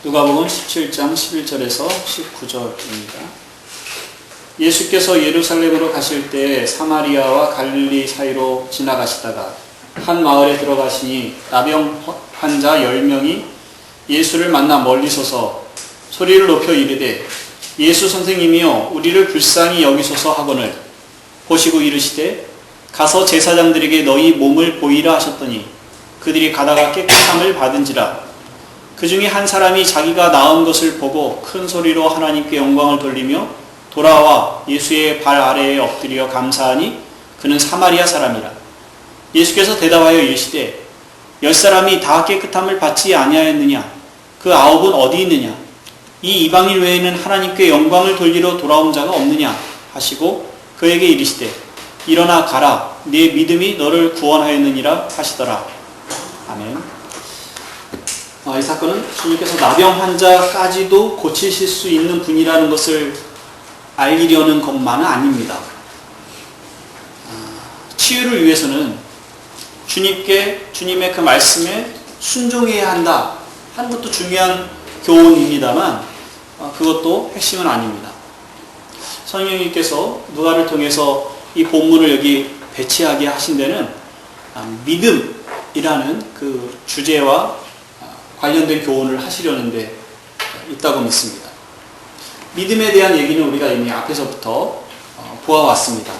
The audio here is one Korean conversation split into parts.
누가복음 17장 11절에서 19절입니다. 예수께서 예루살렘으로 가실 때 사마리아와 갈릴리 사이로 지나가시다가 한 마을에 들어가시니 나병 환자 10명이 예수를 만나 멀리 서서 소리를 높여 이르되 예수 선생님이여 우리를 불쌍히 여기소서 하거늘 보시고 이르시되 가서 제사장들에게 너희 몸을 보이라 하셨더니 그들이 가다가 깨끗함을 받은지라. 그 중에 한 사람이 자기가 나은 것을 보고 큰 소리로 하나님께 영광을 돌리며 돌아와 예수의 발 아래에 엎드려 감사하니 그는 사마리아 사람이라. 예수께서 대답하여 이르시되 10사람이 다 깨끗함을 받지 아니하였느냐? 그 9은 어디 있느냐? 이 이방인 외에는 하나님께 영광을 돌리러 돌아온 자가 없느냐? 하시고 그에게 이르시되 일어나 가라. 네 믿음이 너를 구원하였느니라 하시더라. 아멘. 이 사건은 주님께서 나병 환자까지도 고치실 수 있는 분이라는 것을 알리려는 것만은 아닙니다. 치유를 위해서는 주님의 그 말씀에 순종해야 한다 하는 것도 중요한 교훈입니다만 그것도 핵심은 아닙니다. 성령님께서 누가를 통해서 이 본문을 여기 배치하게 하신 데는 믿음이라는 그 주제와 관련된 교훈을 하시려는 데 있다고 믿습니다. 믿음에 대한 얘기는 우리가 이미 앞에서부터 보아왔습니다.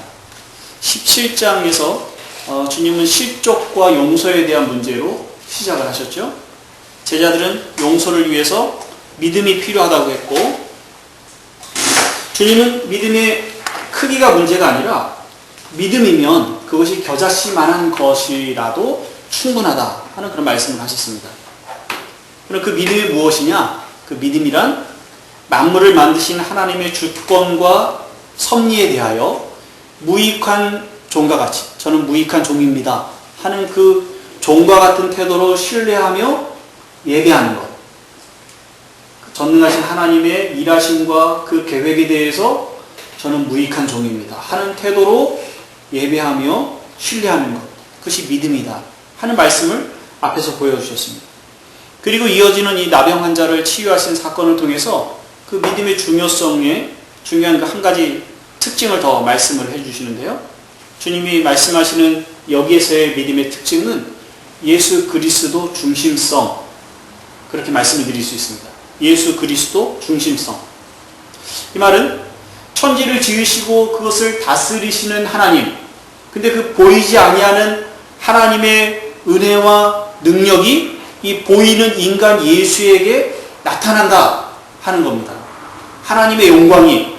17장에서 주님은 실족과 용서에 대한 문제로 시작을 하셨죠. 제자들은 용서를 위해서 믿음이 필요하다고 했고 주님은 믿음의 크기가 문제가 아니라 믿음이면 그것이 겨자씨만한 것이라도 충분하다 하는 그런 말씀을 하셨습니다. 그럼 그 믿음이 무엇이냐? 그 믿음이란 만물을 만드신 하나님의 주권과 섭리에 대하여 무익한 종과 같이 저는 무익한 종입니다 하는 그 종과 같은 태도로 신뢰하며 예배하는 것. 전능하신 하나님의 일하심과 그 계획에 대해서 저는 무익한 종입니다 하는 태도로 예배하며 신뢰하는 것. 그것이 믿음이다 하는 말씀을 앞에서 보여주셨습니다. 그리고 이어지는 이 나병 환자를 치유하신 사건을 통해서 그 믿음의 중요성에 중요한 그 한 가지 특징을 더 말씀을 해주시는데요. 주님이 말씀하시는 여기에서의 믿음의 특징은 예수 그리스도 중심성, 그렇게 말씀을 드릴 수 있습니다. 예수 그리스도 중심성. 이 말은 천지를 지으시고 그것을 다스리시는 하나님, 근데 그 보이지 아니하는 하나님의 은혜와 능력이 이 보이는 인간 예수에게 나타난다 하는 겁니다. 하나님의 영광이,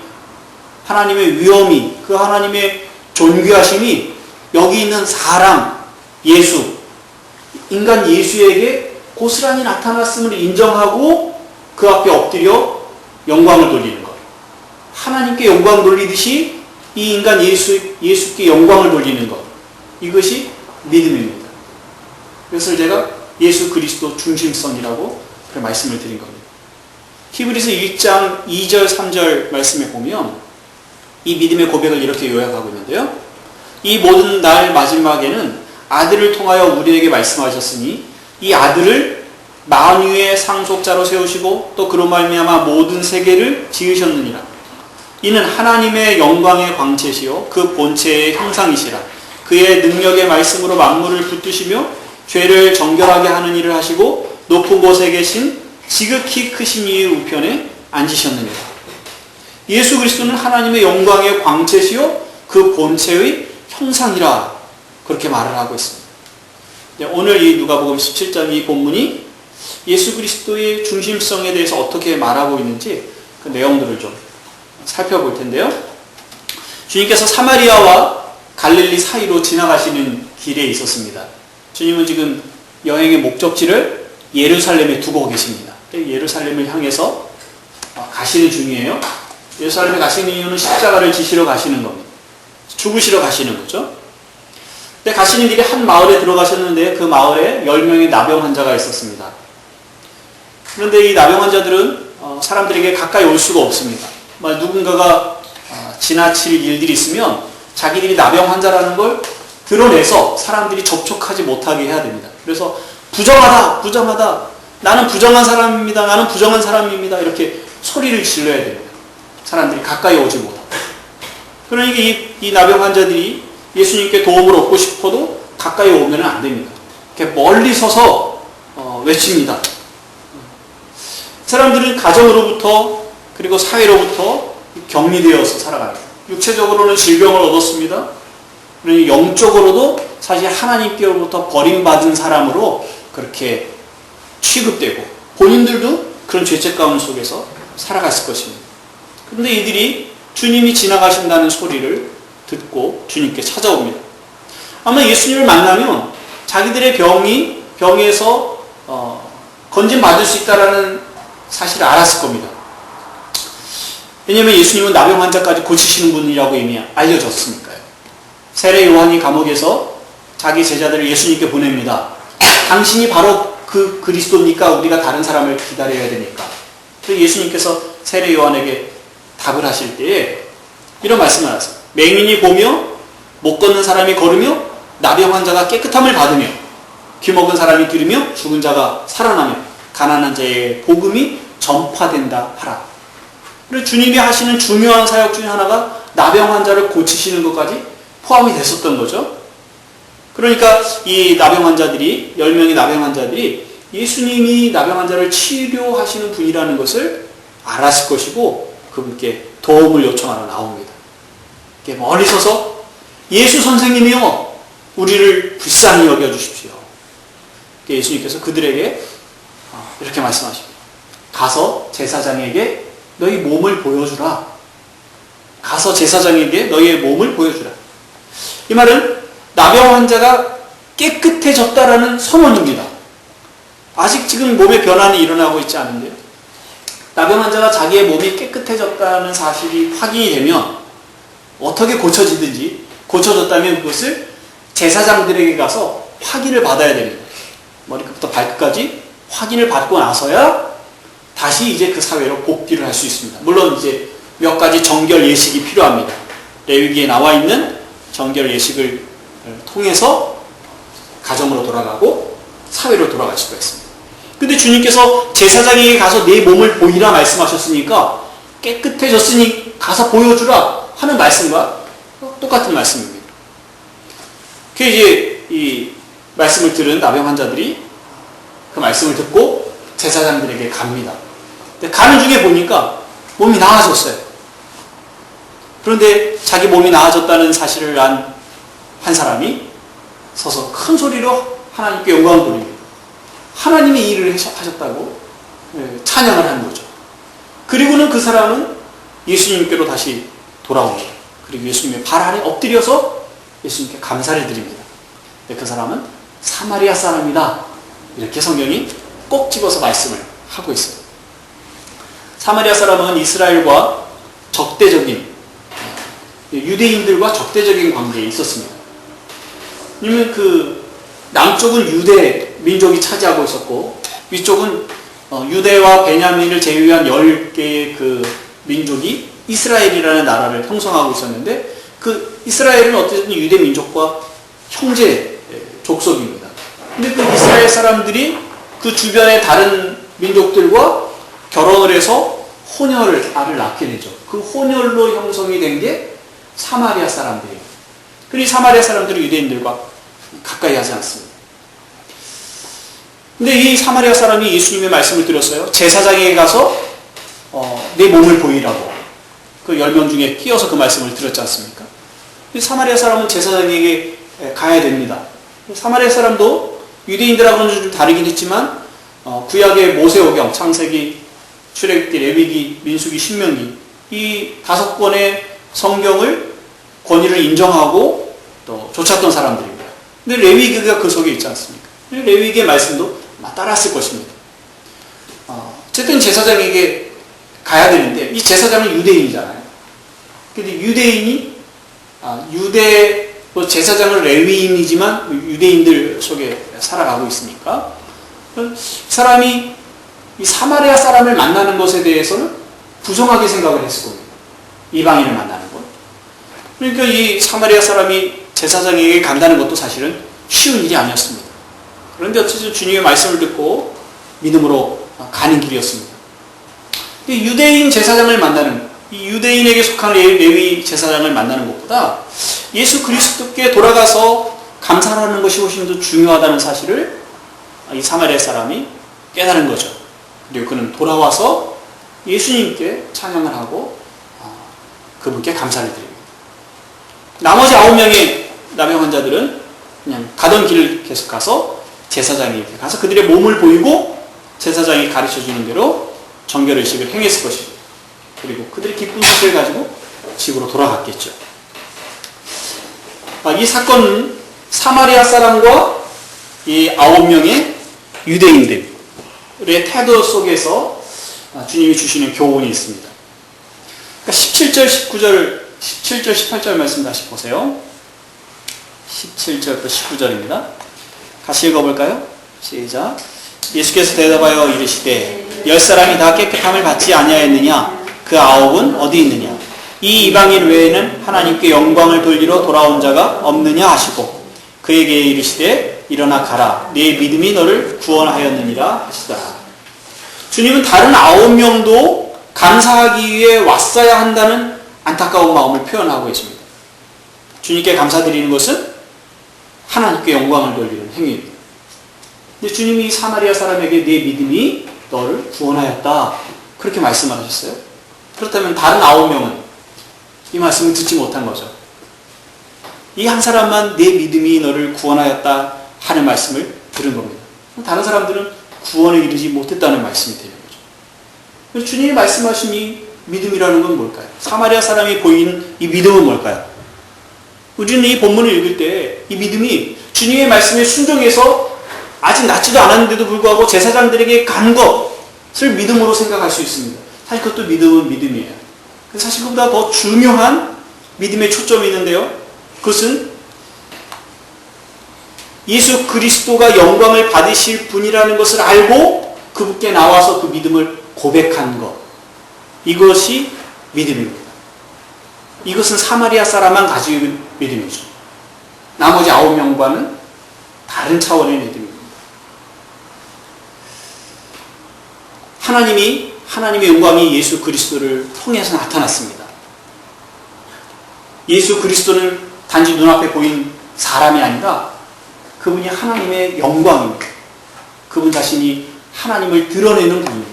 하나님의 위엄이, 그 하나님의 존귀하심이 여기 있는 사람 예수, 인간 예수에게 고스란히 나타났음을 인정하고 그 앞에 엎드려 영광을 돌리는 것. 하나님께 영광 돌리듯이 이 인간 예수께 영광을 돌리는 것. 이것이 믿음입니다. 그래서 제가 예수 그리스도 중심성이라고 그 말씀을 드린 겁니다. 히브리서 1장 2절 3절 말씀에 보면 이 믿음의 고백을 이렇게 요약하고 있는데요. 이 모든 날 마지막에는 아들을 통하여 우리에게 말씀하셨으니 이 아들을 만유의 상속자로 세우시고 또 그로 말미암아 모든 세계를 지으셨느니라. 이는 하나님의 영광의 광채시요 그 본체의 형상이시라. 그의 능력의 말씀으로 만물을 붙드시며 죄를 정결하게 하는 일을 하시고 높은 곳에 계신 지극히 크신 이의 우편에 앉으셨느니라. 예수 그리스도는 하나님의 영광의 광채시요 그 본체의 형상이라 그렇게 말을 하고 있습니다. 오늘 이 누가복음 17장 이 본문이 예수 그리스도의 중심성에 대해서 어떻게 말하고 있는지 그 내용들을 좀 살펴볼 텐데요. 주님께서 사마리아와 갈릴리 사이로 지나가시는 길에 있었습니다. 주님은 지금 여행의 목적지를 예루살렘에 두고 계십니다. 예루살렘을 향해서 가시는 중이에요. 예루살렘에 가시는 이유는 십자가를 지시러 가시는 겁니다. 죽으시러 가시는 거죠. 근데 가시는 길에 한 마을에 들어가셨는데 그 마을에 10명의 나병 환자가 있었습니다. 그런데 이 나병 환자들은 사람들에게 가까이 올 수가 없습니다. 누군가가 지나칠 일들이 있으면 자기들이 나병 환자라는 걸 드러내서 사람들이 접촉하지 못하게 해야 됩니다. 그래서 부정하다 나는 부정한 사람입니다. 나는 부정한 사람입니다. 이렇게 소리를 질러야 됩니다. 사람들이 가까이 오지 못하고. 그러니까 이 나병 환자들이 예수님께 도움을 얻고 싶어도 가까이 오면 안 됩니다. 이렇게 멀리 서서 외칩니다. 사람들은 가정으로부터 그리고 사회로부터 격리되어서 살아갑니다. 육체적으로는 질병을 얻었습니다. 그러니 영적으로도 사실 하나님께로부터 버림받은 사람으로 그렇게 취급되고 본인들도 그런 죄책감 속에서 살아갔을 것입니다. 그런데 이들이 주님이 지나가신다는 소리를 듣고 주님께 찾아옵니다. 아마 예수님을 만나면 자기들의 병에서 건진받을 수 있다는 사실을 알았을 겁니다. 왜냐하면 예수님은 나병 환자까지 고치시는 분이라고 이미 알려졌으니까요. 세례 요한이 감옥에서 자기 제자들을 예수님께 보냅니다. 당신이 바로 그 그리스도니까 우리가 다른 사람을 기다려야 되니까. 그래서 예수님께서 세례 요한에게 답을 하실 때에 이런 말씀을 하세요. 맹인이 보며 못 걷는 사람이 걸으며 나병 환자가 깨끗함을 받으며 귀먹은 사람이 들으며 죽은 자가 살아나며 가난한 자의 복음이 전파된다 하라. 그리고 주님이 하시는 중요한 사역 중에 하나가 나병 환자를 고치시는 것까지 포함이 됐었던 거죠. 그러니까 이 나병 환자들이 10명의 나병 환자들이 예수님이 나병 환자를 치료하시는 분이라는 것을 알았을 것이고 그분께 도움을 요청하러 나옵니다. 멀리 서서 예수 선생님이요 우리를 불쌍히 여겨주십시오. 예수님께서 그들에게 이렇게 말씀하십니다. 가서 제사장에게 너희 몸을 보여주라. 가서 제사장에게 너희의 몸을 보여주라. 이 말은 나병 환자가 깨끗해졌다라는 선언입니다. 아직 지금 몸에 변화는 일어나고 있지 않은데요. 나병 환자가 자기의 몸이 깨끗해졌다는 사실이 확인이 되면 어떻게 고쳐졌다면 그것을 제사장들에게 가서 확인을 받아야 됩니다. 머리끝부터 발끝까지 확인을 받고 나서야 다시 이제 그 사회로 복귀를 할 수 있습니다. 물론 이제 몇 가지 정결 예식이 필요합니다. 레위기에 나와 있는 정결 예식을 통해서 가정으로 돌아가고 사회로 돌아갈 수가 있습니다. 근데 주님께서 제사장에게 가서 내 몸을 보이라 말씀하셨으니까 깨끗해졌으니 가서 보여주라 하는 말씀과 똑같은 말씀입니다. 그 이제 이 말씀을 들은 나병 환자들이 그 말씀을 듣고 제사장들에게 갑니다. 근데 가는 중에 보니까 몸이 나아졌어요. 그런데 자기 몸이 나아졌다는 사실을 안 한 사람이 서서 큰 소리로 하나님께 영광을 돌립니다. 하나님이 이 일을 하셨다고 찬양을 하는 거죠. 그리고는 그 사람은 예수님께로 다시 돌아옵니다. 그리고 예수님의 발 아래 엎드려서 예수님께 감사를 드립니다. 근데 그 사람은 사마리아 사람이다. 이렇게 성경이 꼭 집어서 말씀을 하고 있어요. 사마리아 사람은 이스라엘과 유대인들과 적대적인 관계에 있었습니다. 왜냐면 그 남쪽은 유대 민족이 차지하고 있었고 위쪽은 유대와 베냐민을 제외한 10개의 그 민족이 이스라엘이라는 나라를 형성하고 있었는데 그 이스라엘은 어쨌든 유대 민족과 형제 족속입니다. 근데 그 이스라엘 사람들이 그 주변의 다른 민족들과 결혼을 해서 알을 낳게 되죠. 그 혼혈로 형성이 된 게 사마리아 사람들이에요. 그리고 사마리아 사람들이 유대인들과 가까이 하지 않습니다. 근데 이 사마리아 사람이 예수님의 말씀을 들었어요. 제사장에게 가서 내 몸을 보이라고. 그 10명 중에 끼어서 그 말씀을 들었지 않습니까? 사마리아 사람은 제사장에게 가야 됩니다. 사마리아 사람도 유대인들하고는 좀 다르긴 했지만 구약의 모세오경, 창세기, 출애굽기, 레위기, 민수기, 신명기 이 5권의 성경을 권위를 인정하고 또 좇았던 사람들입니다. 근데 레위기가 그 속에 있지 않습니까? 레위기의 말씀도 따랐을 것입니다. 어쨌든 제사장에게 가야 되는데 이 제사장은 유대인이잖아요. 근데 유대인이 제사장은 레위인이지만 유대인들 속에 살아가고 있으니까 사람이 이 사마리아 사람을 만나는 것에 대해서는 부정하게 생각을 했을 겁니다. 이방인을 만나는 것. 그러니까 이 사마리아 사람이 제사장에게 간다는 것도 사실은 쉬운 일이 아니었습니다. 그런데 어쨌든 주님의 말씀을 듣고 믿음으로 가는 길이었습니다. 유대인 제사장을 만나는, 이 유대인에게 속한 레위 제사장을 만나는 것보다 예수 그리스도께 돌아가서 감사하는 것이 훨씬 더 중요하다는 사실을 이 사마리아 사람이 깨달은 거죠. 그리고 그는 돌아와서 예수님께 찬양을 하고 그분께 감사를 드립니다. 나머지 9명의 나병 환자들은 그냥 가던 길을 계속 가서 제사장에게 가서 그들의 몸을 보이고 제사장이 가르쳐주는 대로 정결의식을 행했을 것이고, 그리고 그들의 기쁜 소식을 가지고 집으로 돌아갔겠죠. 이 사건은 사마리아 사람과 이 9명의 유대인들의 태도 속에서 주님이 주시는 교훈이 있습니다. 그러니까 17절, 18절 말씀 다시 보세요. 17절부터 19절입니다. 같이 읽어볼까요? 시작. 예수께서 대답하여 이르시되 10사람이 다 깨끗함을 받지 아니하였느냐? 그 9은 어디 있느냐? 이 이방인 외에는 하나님께 영광을 돌리러 돌아온 자가 없느냐 하시고 그에게 이르시되 일어나 가라. 네 믿음이 너를 구원하였느니라 하시더라. 주님은 다른 9명도 감사하기 위해 왔어야 한다는 안타까운 마음을 표현하고 있습니다. 주님께 감사드리는 것은 하나님께 영광을 돌리는 행위입니다. 근데 주님이 사마리아 사람에게 네 믿음이 너를 구원하였다, 그렇게 말씀하셨어요. 그렇다면 다른 9명은 이 말씀을 듣지 못한 거죠. 이 한 사람만 네 믿음이 너를 구원하였다 하는 말씀을 들은 겁니다. 다른 사람들은 구원에 이르지 못했다는 말씀이 되는 거죠. 그래서 주님이 말씀하신 이 믿음이라는 건 뭘까요? 사마리아 사람이 보이는 이 믿음은 뭘까요? 우리는 이 본문을 읽을 때 이 믿음이 주님의 말씀에 순종해서 아직 낫지도 않았는데도 불구하고 제사장들에게 간 것을 믿음으로 생각할 수 있습니다. 사실 그것도 믿음은 믿음이에요. 사실 그보다 더 중요한 믿음의 초점이 있는데요. 그것은 예수 그리스도가 영광을 받으실 분이라는 것을 알고 그분께 나와서 그 믿음을 고백한 것. 이것이 믿음입니다. 이것은 사마리아 사람만 가지고 있는 믿음이죠. 나머지 9명과는 다른 차원의 믿음입니다. 하나님의 영광이 예수 그리스도를 통해서 나타났습니다. 예수 그리스도는 단지 눈앞에 보인 사람이 아니라 그분이 하나님의 영광입니다. 그분 자신이 하나님을 드러내는 분입니다.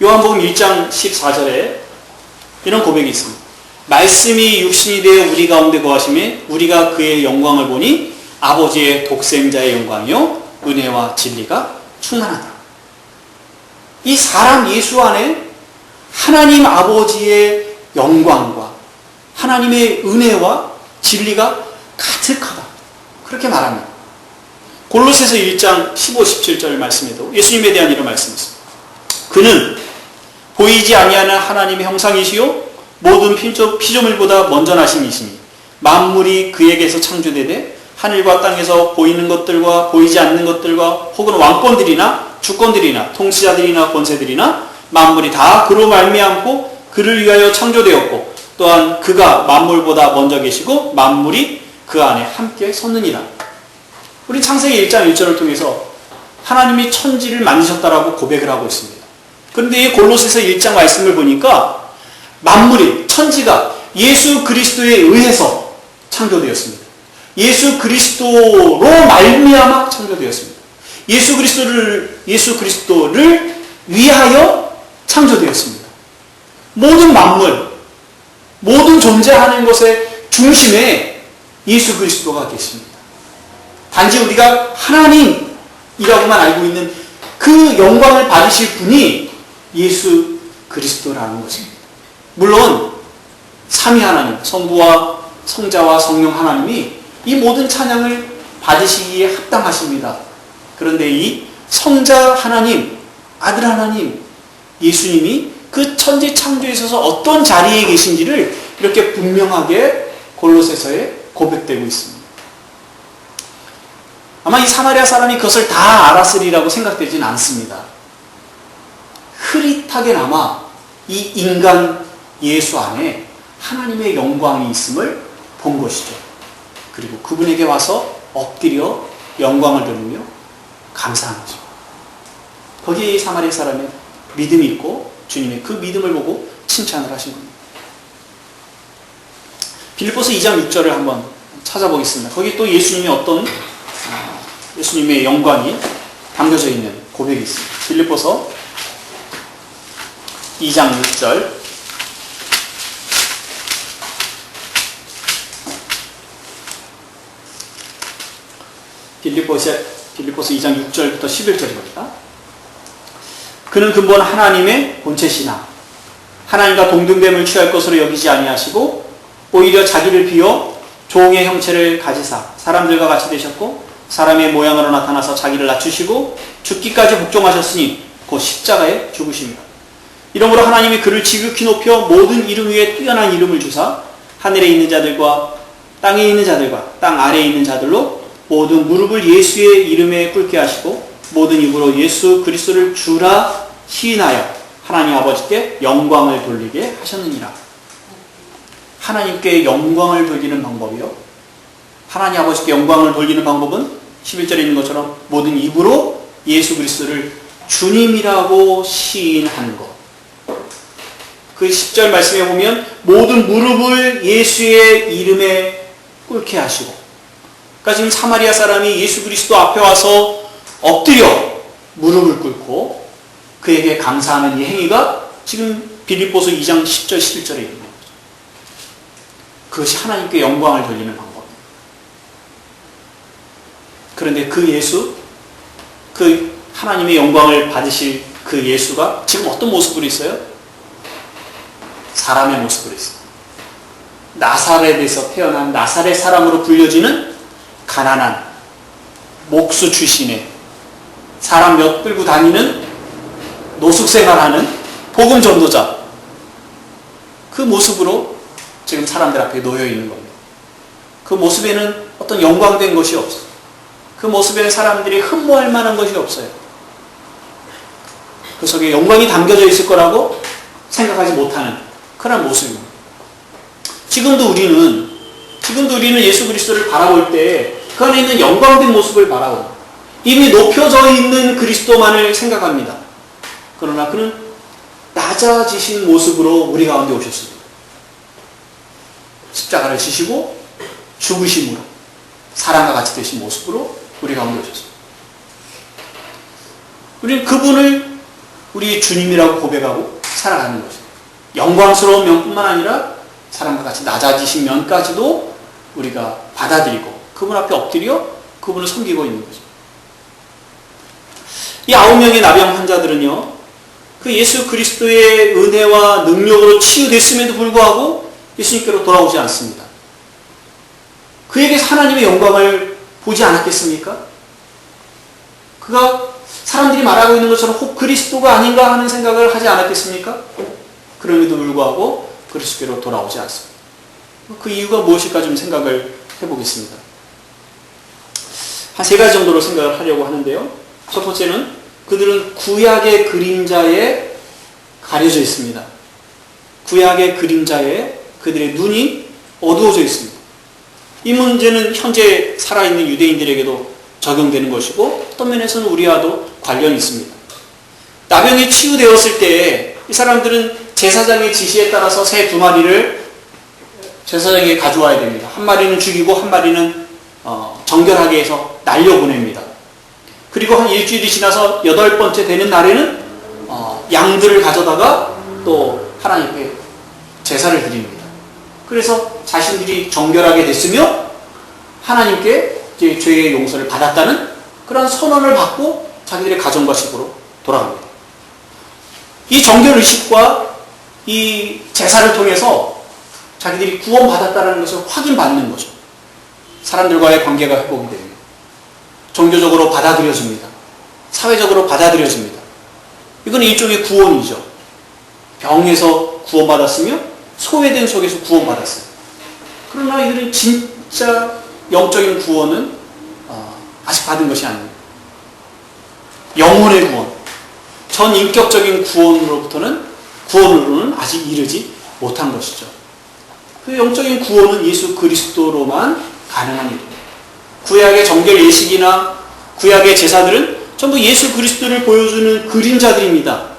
요한복음 1장 14절에 이런 고백이 있습니다. 말씀이 육신이 되어 우리 가운데 거하심에 우리가 그의 영광을 보니 아버지의 독생자의 영광이요 은혜와 진리가 충만하다. 이 사람 예수 안에 하나님 아버지의 영광과 하나님의 은혜와 진리가 가득하다, 그렇게 말합니다. 골로새서 1장 15, 17절 말씀에도 예수님에 대한 이런 말씀이 있습니다. 그는 보이지 아니하는 하나님의 형상이시요 모든 피조물보다 먼저 나신 이시니 만물이 그에게서 창조되되 하늘과 땅에서 보이는 것들과 보이지 않는 것들과 혹은 왕권들이나 주권들이나 통치자들이나 권세들이나 만물이 다 그로 말미암고 그를 위하여 창조되었고 또한 그가 만물보다 먼저 계시고 만물이 그 안에 함께 섰느니라. 우리 창세기 1장 1절을 통해서 하나님이 천지를 만드셨다라고 고백을 하고 있습니다. 그런데 이 골로새서 1장 말씀을 보니까 만물이, 천지가 예수 그리스도에 의해서 창조되었습니다. 예수 그리스도로 말미암아 창조되었습니다. 예수 그리스도를 위하여 창조되었습니다. 모든 만물, 모든 존재하는 것의 중심에 예수 그리스도가 계십니다. 단지 우리가 하나님이라고만 알고 있는 그 영광을 받으실 분이 예수 그리스도라는 것입니다. 물론 삼위 하나님, 성부와 성자와 성령 하나님이 이 모든 찬양을 받으시기에 합당하십니다. 그런데 이 성자 하나님, 아들 하나님, 예수님이 그 천지 창조에 있어서 어떤 자리에 계신지를 이렇게 분명하게 골로새서에 고백되고 있습니다. 아마 이 사마리아 사람이 그것을 다 알았으리라고 생각되지는 않습니다. 흐릿하게나마 이 인간 예수 안에 하나님의 영광이 있음을 본 것이죠. 그리고 그분에게 와서 엎드려 영광을 돌리며 감사한 거죠. 거기에 사마리아 사람의 믿음이 있고 주님의 그 믿음을 보고 칭찬을 하신 겁니다. 빌립보서 2장 6절을 한번 찾아보겠습니다. 거기 또 예수님의 어떤 예수님의 영광이 담겨져 있는 고백이 있습니다. 빌립보서 2장 6절. 빌립보서 2장 6절부터 11절입니다. 그는 근본 하나님의 본체시나 하나님과 동등됨을 취할 것으로 여기지 아니하시고 오히려 자기를 비워 종의 형체를 가지사 사람들과 같이 되셨고 사람의 모양으로 나타나서 자기를 낮추시고 죽기까지 복종하셨으니 곧 십자가에 죽으십니다. 이러므로 하나님이 그를 지극히 높여 모든 이름 위에 뛰어난 이름을 주사 하늘에 있는 자들과 땅에 있는 자들과 땅 아래에 있는 자들로 모든 무릎을 예수의 이름에 꿇게 하시고 모든 입으로 예수 그리스도를 주라 시인하여 하나님 아버지께 영광을 돌리게 하셨느니라. 하나님께 영광을 돌리는 방법이요. 하나님 아버지께 영광을 돌리는 방법은 11절에 있는 것처럼 모든 입으로 예수 그리스도를 주님이라고 시인하는 것. 그 10절 말씀에 보면 모든 무릎을 예수의 이름에 꿇게 하시고, 그러니까 지금 사마리아 사람이 예수 그리스도 앞에 와서 엎드려 무릎을 꿇고 그에게 감사하는 이 행위가 지금 빌립보서 2장 10절 11절에 있는 거죠. 그것이 하나님께 영광을 돌리는 방법입니다. 그런데 그 예수, 그 하나님의 영광을 받으실 그 예수가 지금 어떤 모습으로 있어요? 사람의 모습으로 있어요. 나사렛에서 태어난 나사렛 사람으로 불려지는 가난한 목수 출신의 사람 몇 끌고 다니는 노숙생활하는 복음 전도자, 그 모습으로 지금 사람들 앞에 놓여 있는 겁니다. 그 모습에는 어떤 영광된 것이 없어요. 그 모습에는 사람들이 흠모할 만한 것이 없어요. 그 속에 영광이 담겨져 있을 거라고 생각하지 못하는 그런 모습입니다. 지금도 우리는 예수 그리스도를 바라볼 때 그 안에 있는 영광된 모습을 바라봅니다. 이미 높여져 있는 그리스도만을 생각합니다. 그러나 그는 낮아지신 모습으로 우리 가운데 오셨습니다. 십자가를 지시고 죽으심으로 사람과 같이 되신 모습으로 우리 가운데 오셨습니다. 우리는 그분을 우리의 주님이라고 고백하고 살아가는 것입니다. 영광스러운 면뿐만 아니라 사람과 같이 낮아지신 면까지도 우리가 받아들이고 그분 앞에 엎드려 그분을 섬기고 있는 거죠. 이 9명의 나병 환자들은요, 그 예수 그리스도의 은혜와 능력으로 치유됐음에도 불구하고 예수님께로 돌아오지 않습니다. 그에게 하나님의 영광을 보지 않았겠습니까? 그가 사람들이 말하고 있는 것처럼 혹 그리스도가 아닌가 하는 생각을 하지 않았겠습니까? 그럼에도 불구하고 그리스도께로 돌아오지 않습니다. 그 이유가 무엇일까 좀 생각을 해보겠습니다. 한 3가지 정도로 생각을 하려고 하는데요. 첫 번째는 그들은 구약의 그림자에 가려져 있습니다. 구약의 그림자에 그들의 눈이 어두워져 있습니다. 이 문제는 현재 살아있는 유대인들에게도 적용되는 것이고 어떤 면에서는 우리와도 관련이 있습니다. 나병이 치유되었을 때 이 사람들은 제사장의 지시에 따라서 새 2마리를 제사장에게 가져와야 됩니다. 한 마리는 죽이고 한 마리는 정결하게 해서 날려보냅니다. 그리고 한 일주일이 지나서 8번째 되는 날에는 양들을 가져다가 또 하나님께 제사를 드립니다. 그래서 자신들이 정결하게 됐으며 하나님께 이제 죄의 용서를 받았다는 그런 선언을 받고 자기들의 가정과 집으로 돌아갑니다. 이 정결의식과 이 제사를 통해서 자기들이 구원받았다는 것을 확인받는 거죠. 사람들과의 관계가 회복이 됩니다. 종교적으로 받아들여집니다. 사회적으로 받아들여집니다. 이건 일종의 구원이죠. 병에서 구원받았으며 소외된 속에서 구원받았어요. 그러나 이들은 진짜 영적인 구원은 아직 받은 것이 아닙니다. 영혼의 구원, 전 인격적인 구원으로는 아직 이르지 못한 것이죠. 그 영적인 구원은 예수 그리스도로만 가능한 일입니다. 구약의 정결 예식이나 구약의 제사들은 전부 예수 그리스도를 보여주는 그림자들입니다.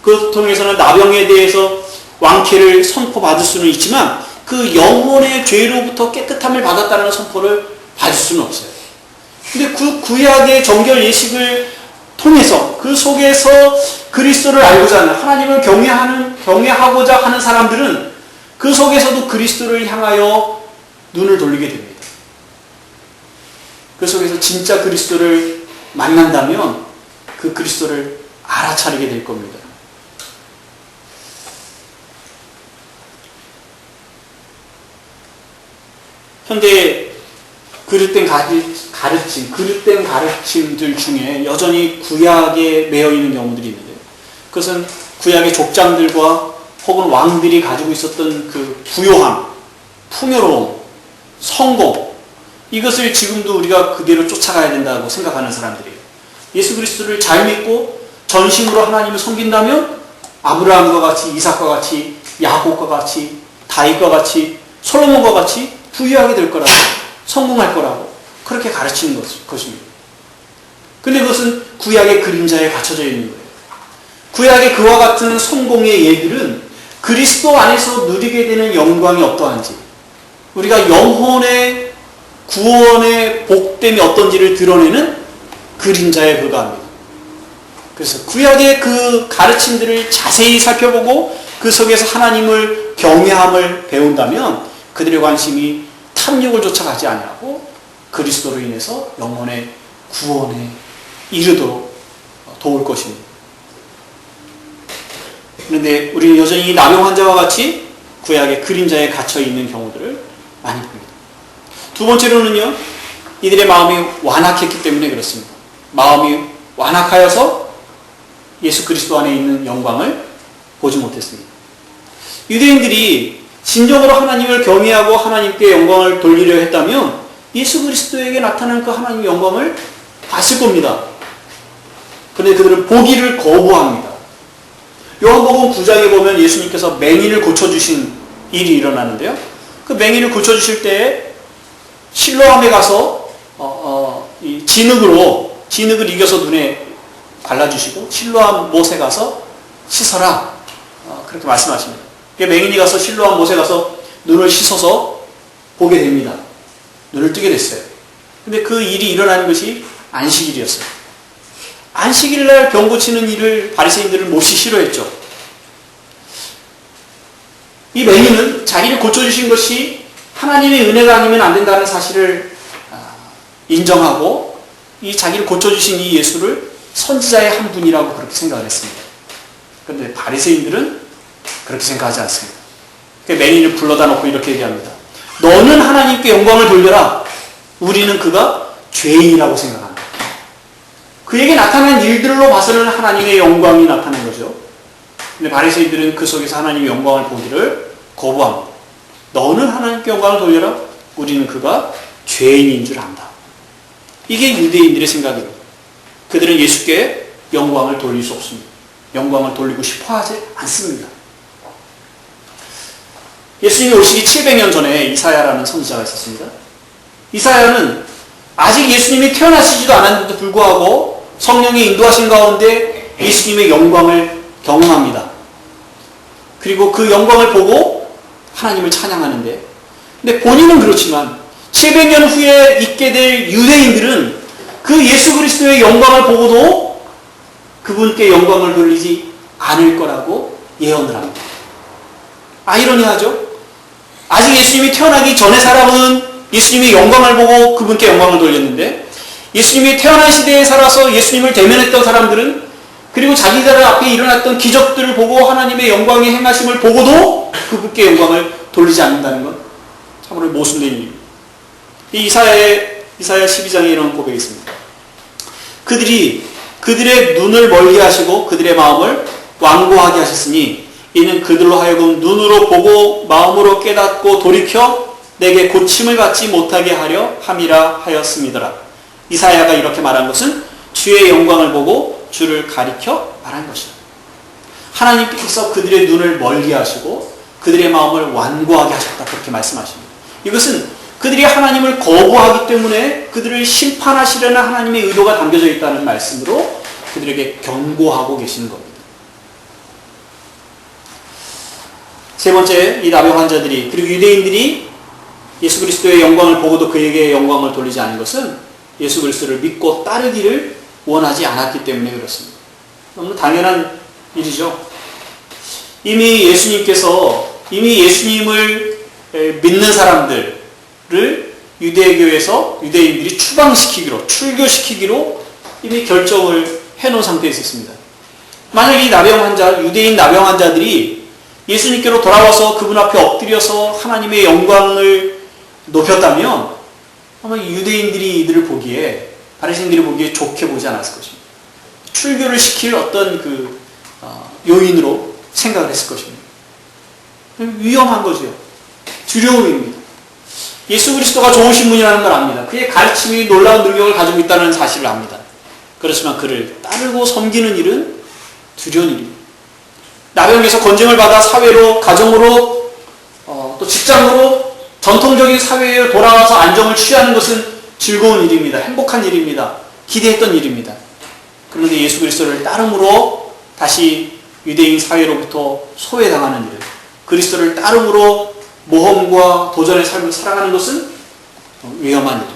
그것을 통해서는 나병에 대해서 왕쾌를 선포받을 수는 있지만 그 영혼의 죄로부터 깨끗함을 받았다는 선포를 받을 수는 없어요. 근데 그 구약의 정결 예식을 통해서 그 속에서 그리스도를 알고자 하는, 하나님을 경외하고자 하는 사람들은 그 속에서도 그리스도를 향하여 눈을 돌리게 됩니다. 그 속에서 진짜 그리스도를 만난다면 그 그리스도를 알아차리게 될 겁니다. 현대 그릇된 가르침들 중에 여전히 구약에 매여 있는 경우들이 있는데요. 그것은 구약의 족장들과 혹은 왕들이 가지고 있었던 그 부요함, 풍요로움, 성공, 이것을 지금도 우리가 그대로 쫓아가야 된다고 생각하는 사람들이에요. 예수 그리스도를 잘 믿고 전심으로 하나님을 섬긴다면 아브라함과 같이, 이삭과 같이, 야곱과 같이, 다윗과 같이, 솔로몬과 같이 부유하게 될 거라고, 성공할 거라고 그렇게 가르치는 것입니다. 근데 그것은 구약의 그림자에 갖춰져 있는 거예요. 구약의 그와 같은 성공의 얘기들은 그리스도 안에서 누리게 되는 영광이 어떠한지, 우리가 영혼의 구원의 복됨이 어떤지를 드러내는 그림자에 불과합니다. 그래서 구약의 그 가르침들을 자세히 살펴보고 그 속에서 하나님을 경외함을 배운다면 그들의 관심이 탐욕을 쫓아가지 아니하고 그리스도로 인해서 영혼의 구원에 이르도록 도울 것입니다. 그런데 우리는 여전히 나병 환자와 같이 구약의 그림자에 갇혀 있는 경우들을 많이 봅니다. 두 번째로는요, 이들의 마음이 완악했기 때문에 그렇습니다. 마음이 완악하여서 예수 그리스도 안에 있는 영광을 보지 못했습니다. 유대인들이 진정으로 하나님을 경외하고 하나님께 영광을 돌리려 했다면 예수 그리스도에게 나타나는 그 하나님의 영광을 봤을 겁니다. 그런데 그들은 보기를 거부합니다. 요한복음 9장에 보면 예수님께서 맹인을 고쳐주신 일이 일어나는데요. 그 맹인을 고쳐주실 때에 실로암에 가서 이 진흙을 이겨서 눈에 발라주시고 실로암 못에 가서 씻어라, 그렇게 말씀하십니다. 맹인이 가서 실로암 못에 가서 눈을 씻어서 보게 됩니다. 눈을 뜨게 됐어요. 근데 그 일이 일어나는 것이 안식일이었어요. 안식일날 병 고치는 일을 바리새인들은 몹시 싫어했죠. 이 맹인은 자기를 고쳐주신 것이 하나님의 은혜가 아니면 안 된다는 사실을 인정하고 이 자기를 고쳐주신 이 예수를 선지자의 한 분이라고 그렇게 생각을 했습니다. 그런데 바리새인들은 그렇게 생각하지 않습니다. 맹인을 불러다 놓고 이렇게 얘기합니다. 너는 하나님께 영광을 돌려라. 우리는 그가 죄인이라고 생각한다. 그에게 나타난 일들로 봐서는 하나님의 영광이 나타난 거죠. 근데 바리새인들은 그 속에서 하나님의 영광을 보기를 거부합니다. 너는 하나님께 영광을 돌려라. 우리는 그가 죄인인 줄 안다. 이게 유대인들의 생각입니다. 그들은 예수께 영광을 돌릴 수 없습니다. 영광을 돌리고 싶어 하지 않습니다. 예수님이 오시기 700년 전에 이사야라는 선지자가 있었습니다. 이사야는 아직 예수님이 태어나시지도 않았는데도 불구하고 성령의 인도하신 가운데 예수님의 영광을 경험합니다. 그리고 그 영광을 보고 하나님을 찬양하는데, 근데 본인은 그렇지만 700년 후에 있게 될 유대인들은 그 예수 그리스도의 영광을 보고도 그분께 영광을 돌리지 않을 거라고 예언을 합니다. 아이러니하죠? 아직 예수님이 태어나기 전의 사람은 예수님의 영광을 보고 그분께 영광을 돌렸는데, 예수님이 태어난 시대에 살아서 예수님을 대면했던 사람들은, 그리고 자기들 앞에 일어났던 기적들을 보고 하나님의 영광의 행하심을 보고도 그분께 영광을 돌리지 않는다는 건 참으로 모순된 일입니다. 이 이사야 12장에 이런 고백이 있습니다. 그들이 그들의 눈을 멀게 하시고 그들의 마음을 완고하게 하셨으니 이는 그들로 하여금 눈으로 보고 마음으로 깨닫고 돌이켜 내게 고침을 받지 못하게 하려 함이라 하였음이더라. 이사야가 이렇게 말한 것은 주의 영광을 보고 주를 가리켜 말한 것이다. 하나님께서 그들의 눈을 멀게 하시고 그들의 마음을 완고하게 하셨다, 그렇게 말씀하십니다. 이것은 그들이 하나님을 거부하기 때문에 그들을 심판하시려는 하나님의 의도가 담겨져 있다는 말씀으로 그들에게 경고하고 계시는 겁니다. 세 번째, 이 나병 환자들이 그리고 유대인들이 예수 그리스도의 영광을 보고도 그에게 영광을 돌리지 않은 것은 예수 그리스도를 믿고 따르기를 원하지 않았기 때문에 그렇습니다. 너무 당연한 일이죠. 이미 예수님을 믿는 사람들을 유대교에서 유대인들이 출교시키기로 이미 결정을 해놓은 상태에 있었습니다. 만약 이 유대인 나병 환자들이 예수님께로 돌아와서 그분 앞에 엎드려서 하나님의 영광을 높였다면 아마 유대인들이 이들을 보기에, 바리새인들이 보기에 좋게 보지 않았을 것입니다. 출교를 시킬 어떤 요인으로 생각을 했을 것입니다. 위험한 거죠. 두려움입니다. 예수 그리스도가 좋으신 분이라는 걸 압니다. 그의 가르침이 놀라운 능력을 가지고 있다는 사실을 압니다. 그렇지만 그를 따르고 섬기는 일은 두려운 일입니다. 나병에서 건증을 받아 사회로, 가정으로, 또 직장으로, 전통적인 사회에 돌아와서 안정을 취하는 것은 즐거운 일입니다. 행복한 일입니다. 기대했던 일입니다. 그런데 예수 그리스도를 따름으로 다시 유대인 사회로부터 소외당하는 일은, 그리스도를 따름으로 모험과 도전의 삶을 살아가는 것은 위험한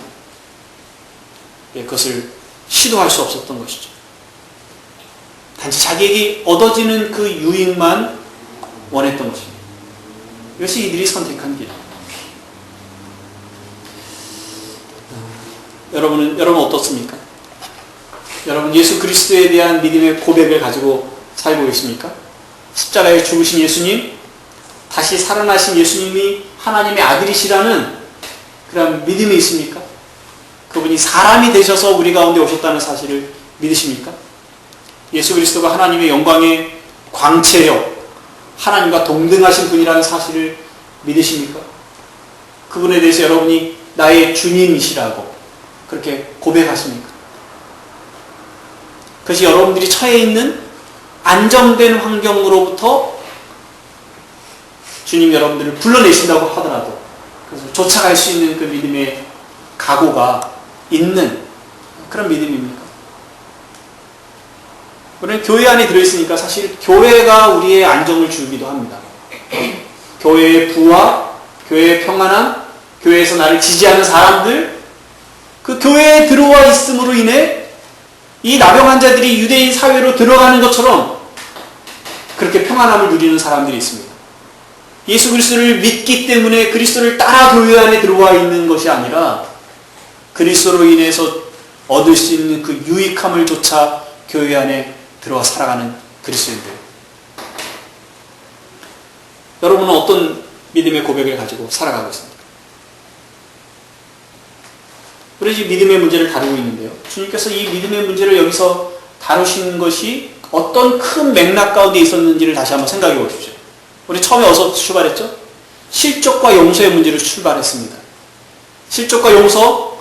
일입니다. 그것을 시도할 수 없었던 것이죠. 단지 자기에게 얻어지는 그 유익만 원했던 것입니다. 이것이 이들이 선택한 길입니다. 여러분 어떻습니까? 여러분 예수 그리스도에 대한 믿음의 고백을 가지고 살고 계십니까? 십자가에 죽으신 예수님, 다시 살아나신 예수님이 하나님의 아들이시라는 그런 믿음이 있습니까? 그분이 사람이 되셔서 우리 가운데 오셨다는 사실을 믿으십니까? 예수 그리스도가 하나님의 영광의 광채요, 하나님과 동등하신 분이라는 사실을 믿으십니까? 그분에 대해서 여러분이 나의 주님이시라고 그렇게 고백하십니까? 그것이 여러분들이 처해 있는 안정된 환경으로부터 주님 여러분들을 불러내신다고 하더라도 그래서 쫓아갈 수 있는 그 믿음의 각오가 있는 그런 믿음입니까? 우리는 교회 안에 들어있으니까 사실 교회가 우리의 안정을 주기도 합니다. 교회의 부와 교회의 평안함, 교회에서 나를 지지하는 사람들, 그 교회에 들어와 있음으로 인해 이 나병 환자들이 유대인 사회로 들어가는 것처럼 그렇게 평안함을 누리는 사람들이 있습니다. 예수 그리스도를 믿기 때문에 그리스도를 따라 교회 안에 들어와 있는 것이 아니라 그리스도로 인해서 얻을 수 있는 그 유익함을 조차 교회 안에 들어와 살아가는 그리스도인들. 여러분은 어떤 믿음의 고백을 가지고 살아가고 있습니까? 우리 지금 믿음의 문제를 다루고 있는데요. 주님께서 이 믿음의 문제를 여기서 다루신 것이 어떤 큰 맥락 가운데 있었는지를 다시 한번 생각해 보십시오. 우리 처음에 어디서 출발했죠? 실족과 용서의 문제로 출발했습니다. 실족과 용서,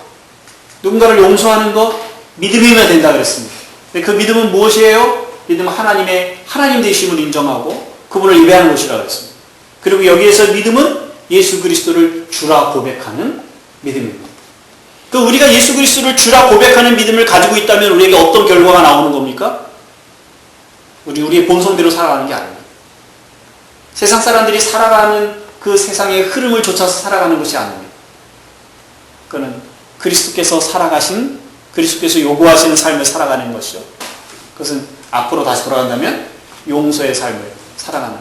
누군가를 용서하는 것, 믿음이면 된다 그랬습니다. 그 믿음은 무엇이에요? 믿음은 하나님 되심을 인정하고 그분을 예배하는 것이라고 했습니다. 그리고 여기에서 믿음은 예수 그리스도를 주라 고백하는 믿음입니다. 그 우리가 예수 그리스도를 주라 고백하는 믿음을 가지고 있다면 우리에게 어떤 결과가 나오는 겁니까? 우리의 본성대로 살아가는 게 아닙니다. 세상 사람들이 살아가는 그 세상의 흐름을 쫓아서 살아가는 것이 아닙니다. 그는 그리스도께서 살아가신, 그리스도께서 요구하시는 삶을 살아가는 것이죠. 그것은 앞으로 다시 돌아간다면 용서의 삶을 살아가는,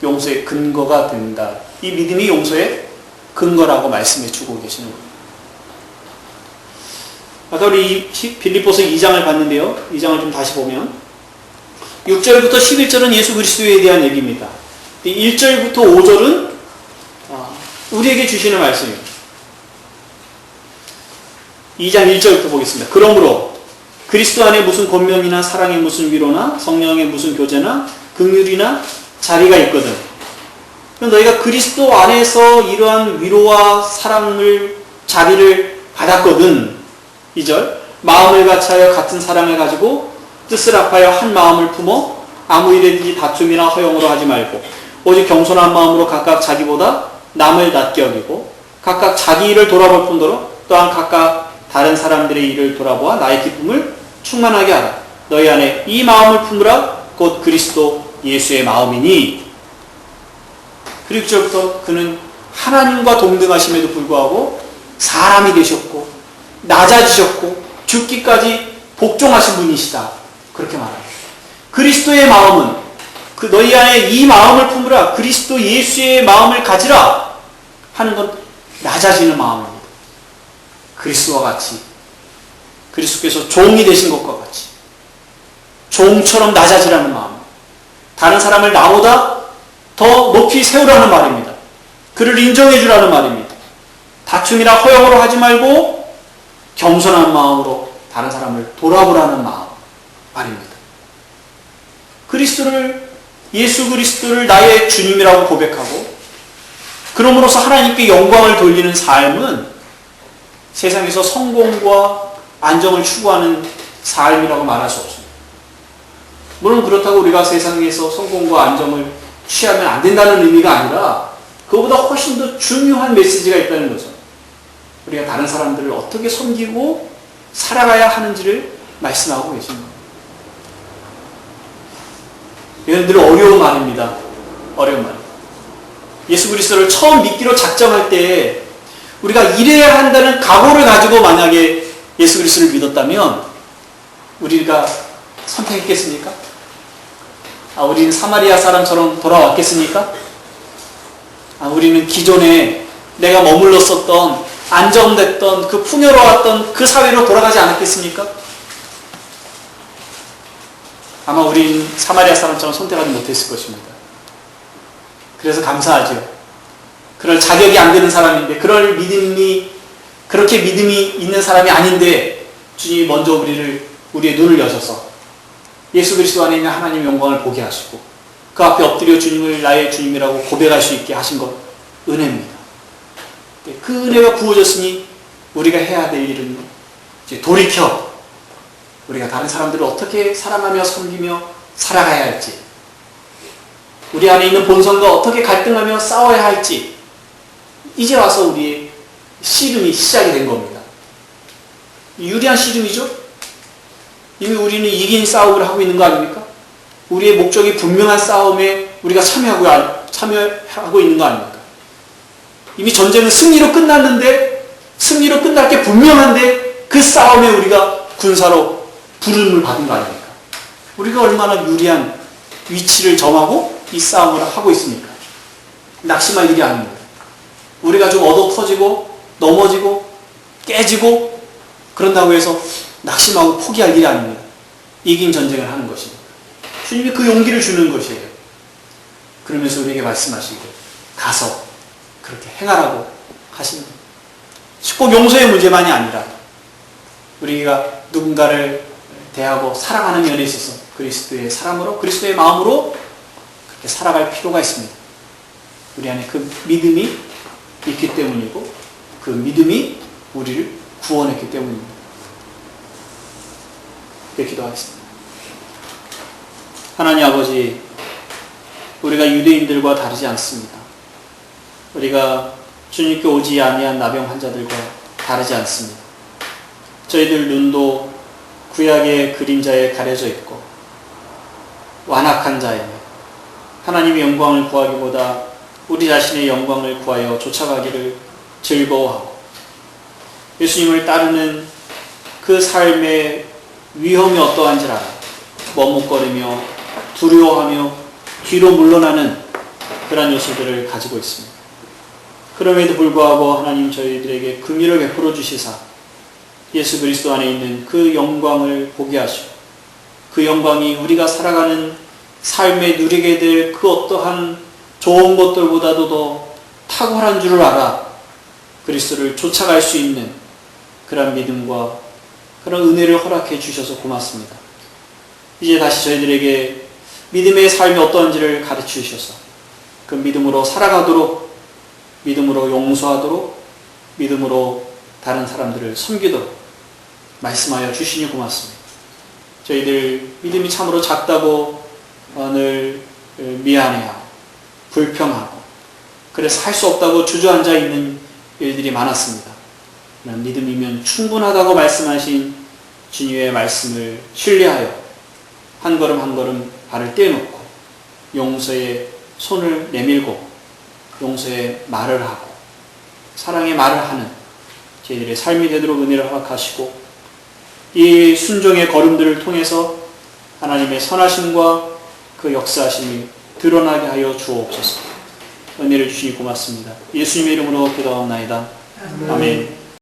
용서의 근거가 된다. 이 믿음이 용서의 근거라고 말씀해 주고 계시는 겁니다. 아까 우리 빌립보서 2장을 봤는데요. 2장을 좀 다시 보면 6절부터 11절은 예수 그리스도에 대한 얘기입니다. 1절부터 5절은 우리에게 주시는 말씀입니다. 2장 1절부터 보겠습니다. 그러므로 그리스도 안에 무슨 권면이나 사랑의 무슨 위로나 성령의 무슨 교제나 긍휼이나 자리가 있거든. 너희가 그리스도 안에서 이러한 위로와 사랑을, 자리를 받았거든. 2절 마음을 같이하여 같은 사랑을 가지고 뜻을 합하여 한 마음을 품어 아무 일에든지 다툼이나 허용으로 하지 말고 오직 겸손한 마음으로 각각 자기보다 남을 낮게 여기고 각각 자기 일을 돌아볼 뿐더러 또한 각각 다른 사람들의 일을 돌아보아 나의 기쁨을 충만하게 하라. 너희 안에 이 마음을 품으라. 곧 그리스도 예수의 마음이니. 그리고 6절부터 그는 하나님과 동등하심에도 불구하고 사람이 되셨고 낮아지셨고 죽기까지 복종하신 분이시다. 그렇게 말합니다. 그리스도의 마음은 너희 안에 이 마음을 품으라. 그리스도 예수의 마음을 가지라 하는 건 낮아지는 마음입니다. 그리스도와 같이 그리스도께서 종이 되신 것과 같이 종처럼 낮아지라는 마음. 다른 사람을 나보다 더 높이 세우라는 말입니다. 그를 인정해 주라는 말입니다. 다툼이나 허영으로 하지 말고 겸손한 마음으로 다른 사람을 돌아보라는 마음 말입니다. 예수 그리스도를 나의 주님이라고 고백하고 그럼으로써 하나님께 영광을 돌리는 삶은 세상에서 성공과 안정을 추구하는 삶이라고 말할 수 없습니다. 물론 그렇다고 우리가 세상에서 성공과 안정을 취하면 안 된다는 의미가 아니라 그보다 훨씬 더 중요한 메시지가 있다는 거죠. 우리가 다른 사람들을 어떻게 섬기고 살아가야 하는지를 말씀하고 계십니다. 이건 늘 어려운 말입니다. 어려운 말. 예수 그리스도를 처음 믿기로 작정할 때 우리가 이래야 한다는 각오를 가지고 만약에 예수 그리스도를 믿었다면 우리가 선택했겠습니까? 우리는 사마리아 사람처럼 돌아왔겠습니까? 우리는 기존에 내가 머물렀었던 안정됐던 그 풍요로웠던 그 사회로 돌아가지 않았겠습니까? 아마 우린 사마리아 사람처럼 선택하지 못했을 것입니다. 그래서 감사하죠. 그럴 자격이 안 되는 사람인데, 그렇게 믿음이 있는 사람이 아닌데, 주님이 먼저 우리의 눈을 여셔서 예수 그리스도 안에 있는 하나님의 영광을 보게 하시고, 그 앞에 엎드려 주님을 나의 주님이라고 고백할 수 있게 하신 것, 은혜입니다. 그 은혜가 부어졌으니 우리가 해야 될 일은 이제 돌이켜 우리가 다른 사람들을 어떻게 사랑하며 섬기며 살아가야 할지, 우리 안에 있는 본성과 어떻게 갈등하며 싸워야 할지, 이제 와서 우리의 씨름이 시작이 된 겁니다. 유리한 씨름이죠? 이미 우리는 이긴 싸움을 하고 있는 거 아닙니까? 우리의 목적이 분명한 싸움에 우리가 참여하고 있는 거 아닙니까? 이미 전쟁은 승리로 끝났는데, 승리로 끝날 게 분명한데 그 싸움에 우리가 군사로 부름을 받은 거 아닙니까? 우리가 얼마나 유리한 위치를 정하고 이 싸움을 하고 있습니까? 낙심할 일이 아닙니다. 우리가 좀 얻어 터지고 넘어지고 깨지고 그런다고 해서 낙심하고 포기할 일이 아닙니다. 이긴 전쟁을 하는 것입니다. 주님이 그 용기를 주는 것이에요. 그러면서 우리에게 말씀하시기를 가서 그렇게 행하라고 하십니다. 꼭 용서의 문제만이 아니라 우리가 누군가를 대하고 사랑하는 면에 있어서 그리스도의 사랑으로, 그리스도의 마음으로 그렇게 살아갈 필요가 있습니다. 우리 안에 그 믿음이 있기 때문이고 그 믿음이 우리를 구원했기 때문입니다. 네, 기도하겠습니다. 하나님 아버지, 우리가 유대인들과 다르지 않습니다. 우리가 주님께 오지 아니한 나병 환자들과 다르지 않습니다. 저희들 눈도 구약의 그림자에 가려져 있고 완악한 자에게 하나님의 영광을 구하기보다 우리 자신의 영광을 구하여 쫓아가기를 즐거워하고 예수님을 따르는 그 삶의 위험이 어떠한지 알아 머뭇거리며 두려워하며 뒤로 물러나는 그런 요소들을 가지고 있습니다. 그럼에도 불구하고 하나님 저희들에게 긍휼을 베풀어 주시사 예수 그리스도 안에 있는 그 영광을 보게 하시고 그 영광이 우리가 살아가는 삶에 누리게 될 그 어떠한 좋은 것들보다도 더 탁월한 줄을 알아 그리스도를 쫓아갈 수 있는 그런 믿음과 그런 은혜를 허락해 주셔서 고맙습니다. 이제 다시 저희들에게 믿음의 삶이 어떠한지를 가르쳐 주셔서 그 믿음으로 살아가도록, 믿음으로 용서하도록, 믿음으로 다른 사람들을 섬기도록 말씀하여 주시니 고맙습니다. 저희들 믿음이 참으로 작다고 늘 미안해하고 불평하고 그래서 할 수 없다고 주저앉아 있는 일들이 많았습니다. 믿음이면 충분하다고 말씀하신 주님의 말씀을 신뢰하여 한 걸음 한 걸음 발을 떼어놓고 용서의 손을 내밀고 용서의 말을 하고 사랑의 말을 하는 저희들의 삶이 되도록 은혜를 허락하시고 이 순종의 걸음들을 통해서 하나님의 선하심과 그 역사하심이 드러나게 하여 주옵소서. 은혜를 주시니 고맙습니다. 예수님의 이름으로 기도하옵나이다. 아멘.